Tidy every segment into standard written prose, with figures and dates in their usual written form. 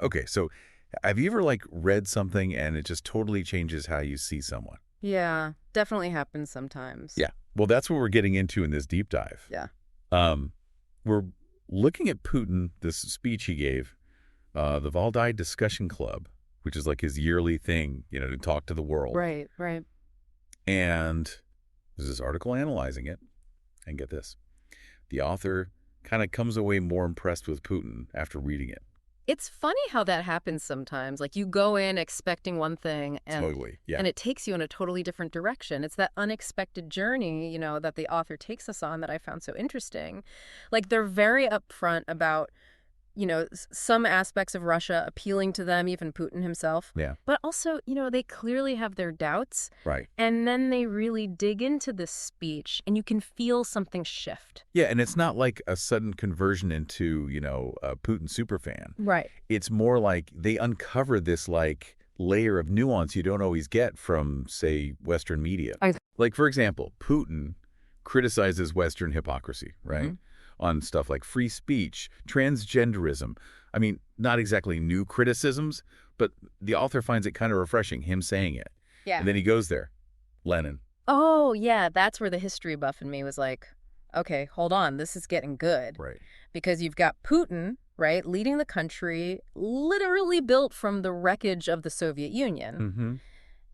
Okay, so have you ever like read something and it just totally changes how you see someone? Yeah, definitely happens sometimes. Yeah. Well, that's what we're getting into in this deep dive. Yeah. Um, we're looking at Putin, this speech he gave, the Valdai Discussion Club, which is like his yearly thing, to talk to the world. Right, right. And there's this article analyzing it. And get this, the author kind of comes away more impressed with Putin after reading it. It's funny how that happens sometimes. Like you go in expecting one thing Totally. Yeah. and it takes you in a totally different direction. It's that unexpected journey, that the author takes us on that I found so interesting. Like they're very upfront about some aspects of Russia appealing to them, even Putin himself. Yeah. But also, they clearly have their doubts. Right. And then they really dig into this speech and you can feel something shift. Yeah, and it's not like a sudden conversion into, a Putin superfan. Right. It's more like they uncover this like layer of nuance you don't always get from, say, Western media. Like, for example, Putin criticizes Western hypocrisy, right? Mm-hmm. On stuff like free speech, transgenderism. I mean, not exactly new criticisms, but the author finds it kind of refreshing, him saying it. Yeah. And then he goes there, Lenin. Oh, yeah, that's where the history buff in me was like, okay, hold on, this is getting good. Right. Because you've got Putin, right, leading the country, literally built from the wreckage of the Soviet Union. Mm-hmm.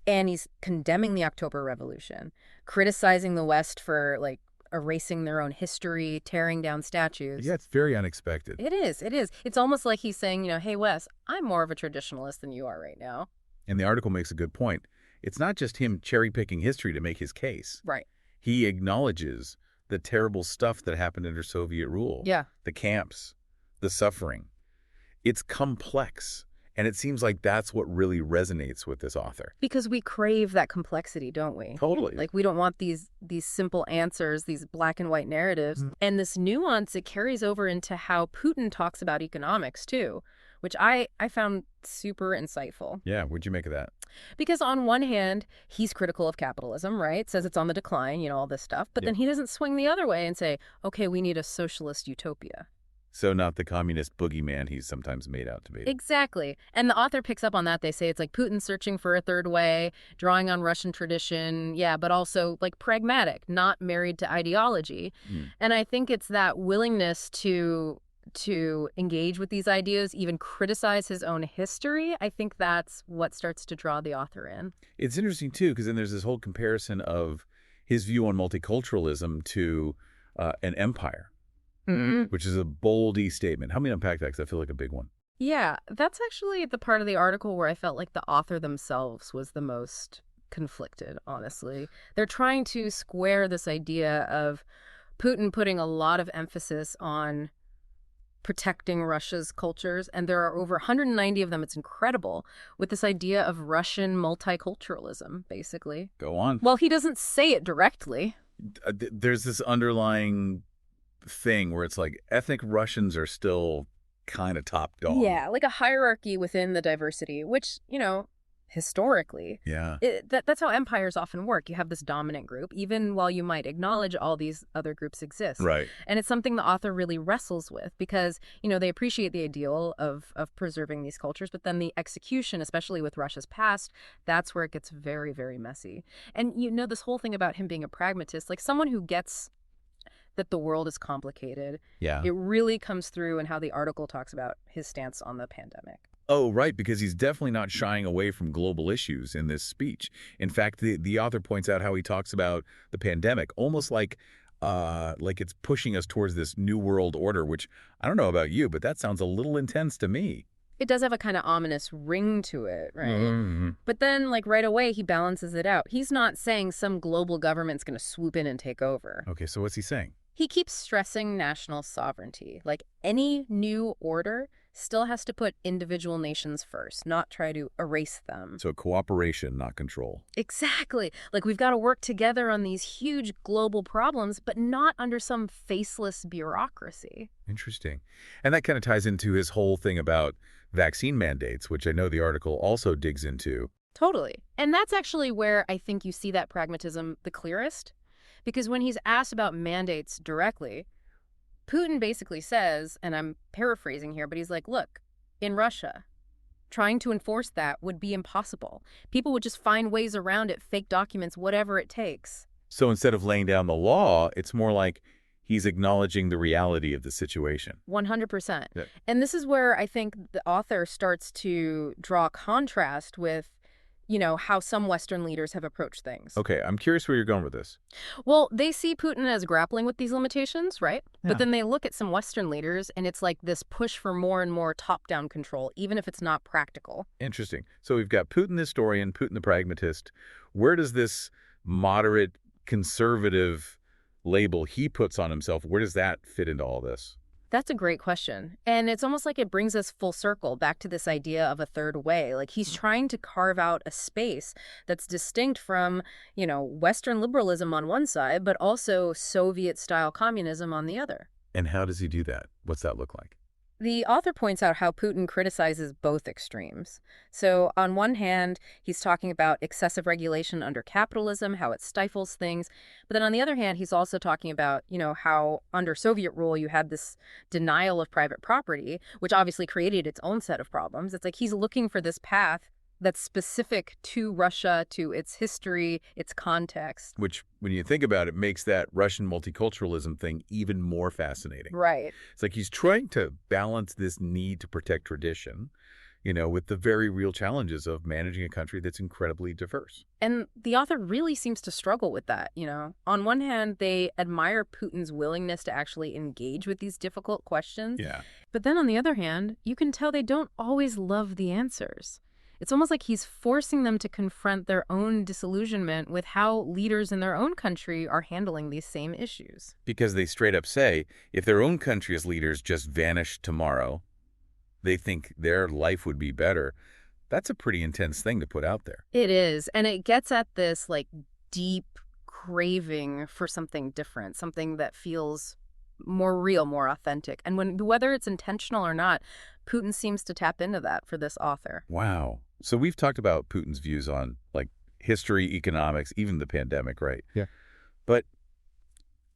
And he's condemning the October Revolution, criticizing the West for, like, erasing their own history, tearing down statues. Yeah, it's very unexpected. It is. It is. It's almost like he's saying, hey, Wes, I'm more of a traditionalist than you are right now. And the article makes a good point. It's not just him cherry-picking history to make his case. Right. He acknowledges the terrible stuff that happened under Soviet rule. Yeah. The camps, the suffering. It's complex. And it seems like that's what really resonates with this author. Because we crave that complexity, don't we? Totally. Like, we don't want these simple answers, these black and white narratives. And this nuance, it carries over into how Putin talks about economics, too, which I found super insightful. Yeah, what'd you make of that? Because on one hand, he's critical of capitalism, right? Says it's on the decline, all this stuff. But then he doesn't swing the other way and say, okay, we need a socialist utopia. So not the communist boogeyman he's sometimes made out to be. Exactly. And the author picks up on that. They say it's like Putin searching for a third way, drawing on Russian tradition, but also like pragmatic, not married to ideology. And I think it's that willingness to engage with these ideas, even criticize his own history. I think that's what starts to draw the author in. It's interesting, too, because then there's this whole comparison of his view on multiculturalism to an empire. Which is a boldy statement. Help me unpack that because I feel like a big one. Yeah, that's actually the part of the article where I felt like the author themselves was the most conflicted, honestly. They're trying to square this idea of Putin putting a lot of emphasis on protecting Russia's cultures, and there are over 190 of them. It's incredible, with this idea of Russian multiculturalism, basically. Go on. Well, he doesn't say it directly. There's this underlying thing where it's like ethnic Russians are still kind of top dog. Yeah, like a hierarchy within the diversity, which, historically, that's how empires often work. You have this dominant group, even while you might acknowledge all these other groups exist. Right. And it's something the author really wrestles with because, they appreciate the ideal of preserving these cultures, but then the execution, especially with Russia's past, that's where it gets very, very messy. And, this whole thing about him being a pragmatist, like someone who gets that the world is complicated. Yeah. It really comes through in how the article talks about his stance on the pandemic. Oh, right, because he's definitely not shying away from global issues in this speech. In fact, the author points out how he talks about the pandemic, almost like it's pushing us towards this new world order, which I don't know about you, but that sounds a little intense to me. It does have a kind of ominous ring to it, right? Mm-hmm. But then, right away, he balances it out. He's not saying some global government's going to swoop in and take over. Okay, so what's he saying? He keeps stressing national sovereignty. Like, any new order still has to put individual nations first, not try to erase them. So cooperation, not control. Exactly. Like, we've got to work together on these huge global problems, but not under some faceless bureaucracy. Interesting. And that kind of ties into his whole thing about vaccine mandates, which I know the article also digs into. Totally. And that's actually where I think you see that pragmatism the clearest. Because when he's asked about mandates directly, Putin basically says, and I'm paraphrasing here, but he's like, look, in Russia, trying to enforce that would be impossible. People would just find ways around it, fake documents, whatever it takes. So instead of laying down the law, it's more like he's acknowledging the reality of the situation. 100%. Yeah. And this is where I think the author starts to draw contrast with, how some Western leaders have approached things. Okay, I'm curious where you're going with this. Well, they see Putin as grappling with these limitations, right? Yeah. But then they look at some Western leaders, and it's like this push for more and more top-down control, even if it's not practical. Interesting. So we've got Putin the historian, Putin the pragmatist. Where does this moderate conservative label he puts on himself, where does that fit into all this? That's a great question. And it's almost like it brings us full circle back to this idea of a third way. Like he's trying to carve out a space that's distinct from, Western liberalism on one side, but also Soviet-style communism on the other. And how does he do that? What's that look like? The author points out how Putin criticizes both extremes. So on one hand, he's talking about excessive regulation under capitalism, how it stifles things. But then on the other hand, he's also talking about, how under Soviet rule you had this denial of private property, which obviously created its own set of problems. It's like he's looking for this path that's specific to Russia, to its history, its context. Which, when you think about it, makes that Russian multiculturalism thing even more fascinating. Right. It's like he's trying to balance this need to protect tradition, with the very real challenges of managing a country that's incredibly diverse. And the author really seems to struggle with that, On one hand, they admire Putin's willingness to actually engage with these difficult questions. Yeah. But then on the other hand, you can tell they don't always love the answers. It's almost like he's forcing them to confront their own disillusionment with how leaders in their own country are handling these same issues. Because they straight up say, if their own country's leaders just vanished tomorrow, they think their life would be better. That's a pretty intense thing to put out there. It is. And it gets at this deep craving for something different, something that feels more real, more authentic. And whether it's intentional or not, Putin seems to tap into that for this author. Wow. So we've talked about Putin's views on history, economics, even the pandemic, right? Yeah. But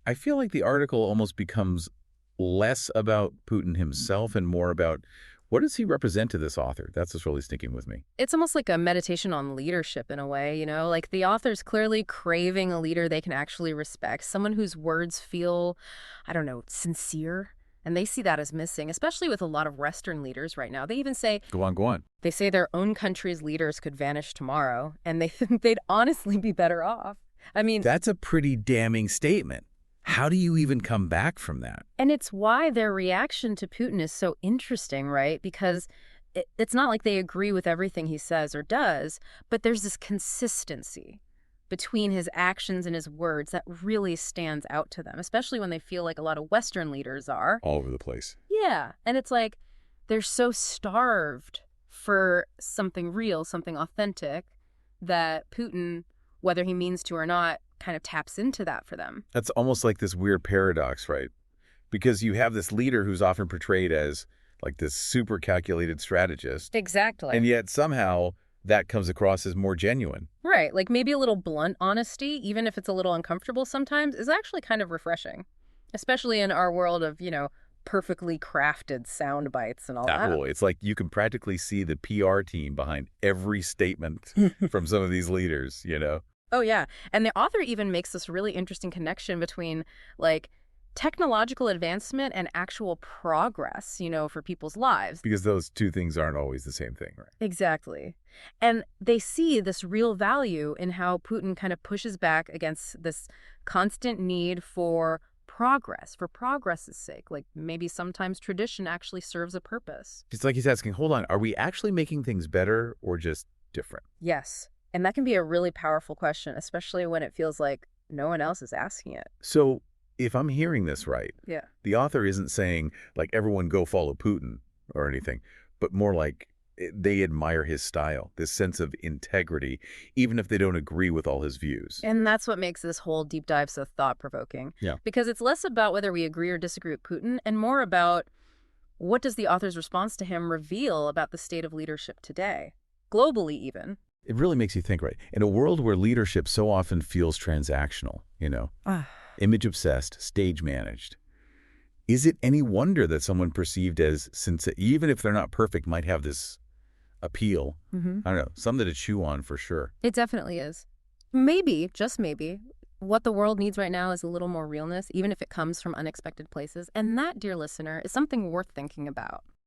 I feel like the article almost becomes less about Putin himself and more about what does he represent to this author? That's what's really sticking with me. It's almost like a meditation on leadership in a way, Like the author's clearly craving a leader they can actually respect, someone whose words feel, sincere. And they see that as missing, especially with a lot of Western leaders right now. They even say... Go on. They say their own country's leaders could vanish tomorrow, and they think they'd honestly be better off. I mean... That's a pretty damning statement. How do you even come back from that? And it's why their reaction to Putin is so interesting, right? Because it's not like they agree with everything he says or does, but there's this consistency between his actions and his words that really stands out to them, especially when they feel like a lot of Western leaders are. All over the place. Yeah. And it's like they're so starved for something real, something authentic, that Putin, whether he means to or not, kind of taps into that for them. That's almost like this weird paradox, right? Because you have this leader who's often portrayed as this super calculated strategist. Exactly. And yet somehow that comes across as more genuine. Right. Maybe a little blunt honesty, even if it's a little uncomfortable sometimes, is actually kind of refreshing, especially in our world of, perfectly crafted sound bites and all that. Well, it's like you can practically see the PR team behind every statement from some of these leaders, Oh, yeah. And the author even makes this really interesting connection between, technological advancement and actual progress, for people's lives. Because those two things aren't always the same thing, right? Exactly. And they see this real value in how Putin kind of pushes back against this constant need for progress's sake. Maybe sometimes tradition actually serves a purpose. It's like he's asking, hold on, are we actually making things better or just different? Yes. And that can be a really powerful question, especially when it feels like no one else is asking it. So if I'm hearing this right, yeah, the author isn't saying, everyone go follow Putin or anything, but more like they admire his style, this sense of integrity, even if they don't agree with all his views. And that's what makes this whole deep dive so thought-provoking. Yeah. Because it's less about whether we agree or disagree with Putin and more about what does the author's response to him reveal about the state of leadership today, globally even. It really makes you think, right? In a world where leadership so often feels transactional, image obsessed, stage managed, is it any wonder that someone perceived as, even if they're not perfect, might have this appeal. Mm-hmm. I don't know, something to chew on for sure. It definitely is. Maybe, just maybe, what the world needs right now is a little more realness, even if it comes from unexpected places. And that, dear listener, is something worth thinking about.